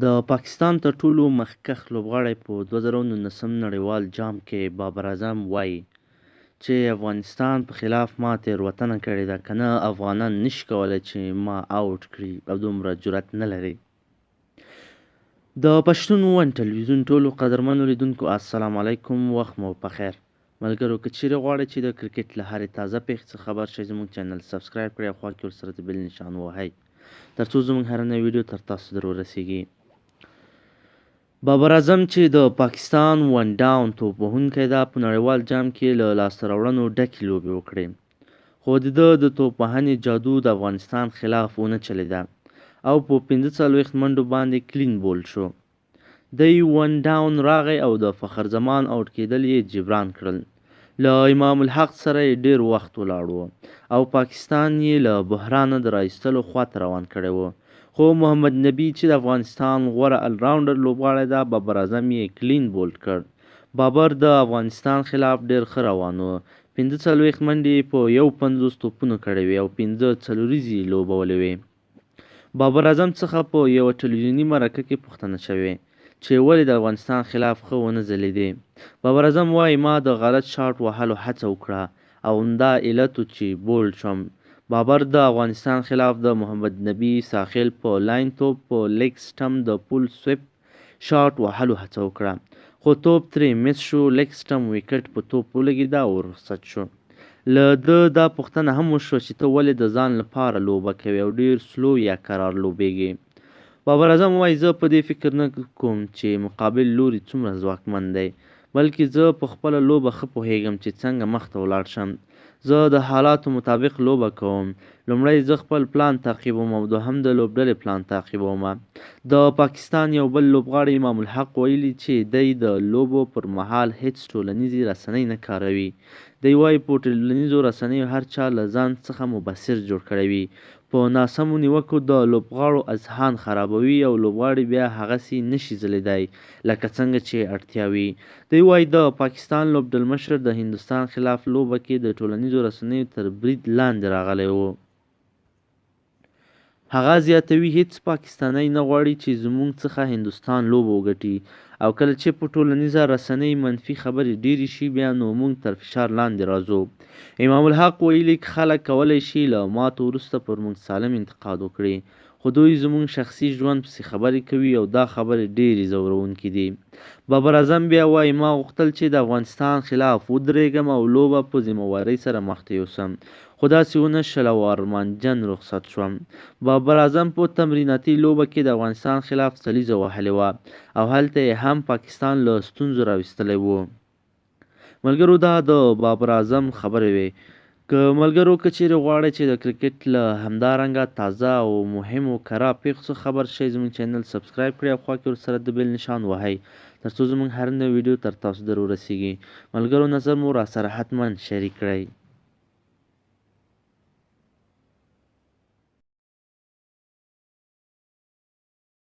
د پاکستان تر ټولو مخکښ لوبغاړی په 2019 نړیوال جام کې بابر اعظم وایي چې افغانستان په خلاف ما تېروتنه کړې ده، که نه افغانان نشي کولی چې ما آوټ کړي او دومره جرأت نه لري. د پښتون ون ټلویزیون ټولو قدرمنو لیدونکو السلام علیکم، وخت مو پخیر. ملګرو که چیرې غواړئ چې د کرکټ له هرې تازه پیښې څخه خبر شئ، زموږ چینل سبسکرایب کړئ او خوا کې ورسره د بیل نشان ووهئ تر څو زموږ هره نوې ویډیو تر تاسو در ورسیږي. بابر اعظم چې د پاکستان ون ډاون توپ وهونکی ده، په نړیوال جام کې له لاسته راوړنو ډکې لوبې وکړې، خو د ده د توپ وهنې جادو د افغانستان خلاف ونه چلېده او په 45 منډو باندې کلین بولډ شو. دی ون ډاون راغی او د فخر زمان آوټ کېدل یې جبران کړل. له امام الحق سره یې ډېر وخت ولاړ و او پاکستان یې له بحرانه د رایستلو خواته روان کړی و، خو محمد نبي چې د افغانستان غوره الراونډر لوبغاړی ده، بابر اعظم یې کلین بولډ کړ. بابر د افغانستان خلاف ډېر ښه روان و، 45 منډې په 51 توپونو کړې وې او 5 څلوریزې لوبولې وې. بابر اعظم څخه په یوه ټلویزیوني مرکه کې پوښتنه شوې چې ولې د افغانستان خلاف ښه ونه ځلېدې. بابر اعظم وایي ما د غلط شاټ وهلو هڅه وکړه او همدا علت و چې بولډ شوم. بابر د افغانستان خلاف د محمد نبي ساخیل په لاین توپ په لیګ سټم د پول سویپ شاټ وهلو هڅه وکړه، خو توپ ترې مس شو. لیګ سټم ویکټ په توپ ولګېده او رخصت شو. له ده دا پوښتنه هم وشوه چې ته ولې د ځان لپاره لوبه کوې او ډېر سلو یا کرار لوبېږې. بابر اعظم وایي زه په دې فکر نه کوم چې مقابل لوری څومره ځواکمن دی، بلکې زه په خپله لوبه ښه پوهیږم چې څنګه مخته ولاړ شم. زه د حالاتو مطابق لوبه کوم. لومړی زه خپل پلان تعقیبوم او دوهم د لوبډلې پلان تعقیبوم. د پاکستان یو بل لوبغاړی امام الحق ویلي چې دی د لوبو پر مهال هیڅ ټولنیزې رسنۍ نه کاروي. دی وایي په ټولنیزو رسنیو هر چا له ځان څخه مبصر جوړ کړی وي، په ناسمو نیوکو د لوبغاړو اذهان خرابوي او لوبغاړي بیا هغسې نشي ځلیدای لکه څنګه چې اړتیا وي. دی وایي د پاکستان لوبډلمشر د هندوستان خلاف لوبه کې د ټولنیزو رسنیو تر برید لاندې راغلی و. هغه زیاتوي هیڅ پاکستانی نه غواړي چې زموږ څخه هندوستان لوبه وګټي او کله چې په ټولنیزه رسنۍ منفي خبرې ډېرې شي بیا نو موږ تر فشار لاندې راځو. امام الحق ویلي خلک کولی شي له ماتو وروسته پر موږ سالم انتقاد وکړي، خو دوی زموږ شخصي ژوند پسې خبرې کوي او دا خبرې ډېرې ځورونکې دي. بابر اعظم بیا وایي ما غوښتل چې د افغانستان خلاف ودرېږم او لوبه په ذمهوارۍ سره مخته یوسم، خو داسې ونه شول او ارمانجن رخصت شوم. بابر اعظم په تمریناتي لوبه کې د افغانستان خلاف سلیزه وهلې وه او هلته یې هم پاکستان له ستونزو راویستلی و. ملګرو دا د بابر اعظم خبرې وې. ملګرو که چیرې غواړئ چې د کرکټ له همدارنګه تازه او مهمو کره پیښو څخه خبر شئ، زموږ چینل سبسکرایب کړئ او خوا کې ورسره د بیل نشان وهئ تر څو زموږ هر نوې ویډیو تر تاسو در ورسیږي. ملګرو نظر مو راسره حتما شریک کړئ.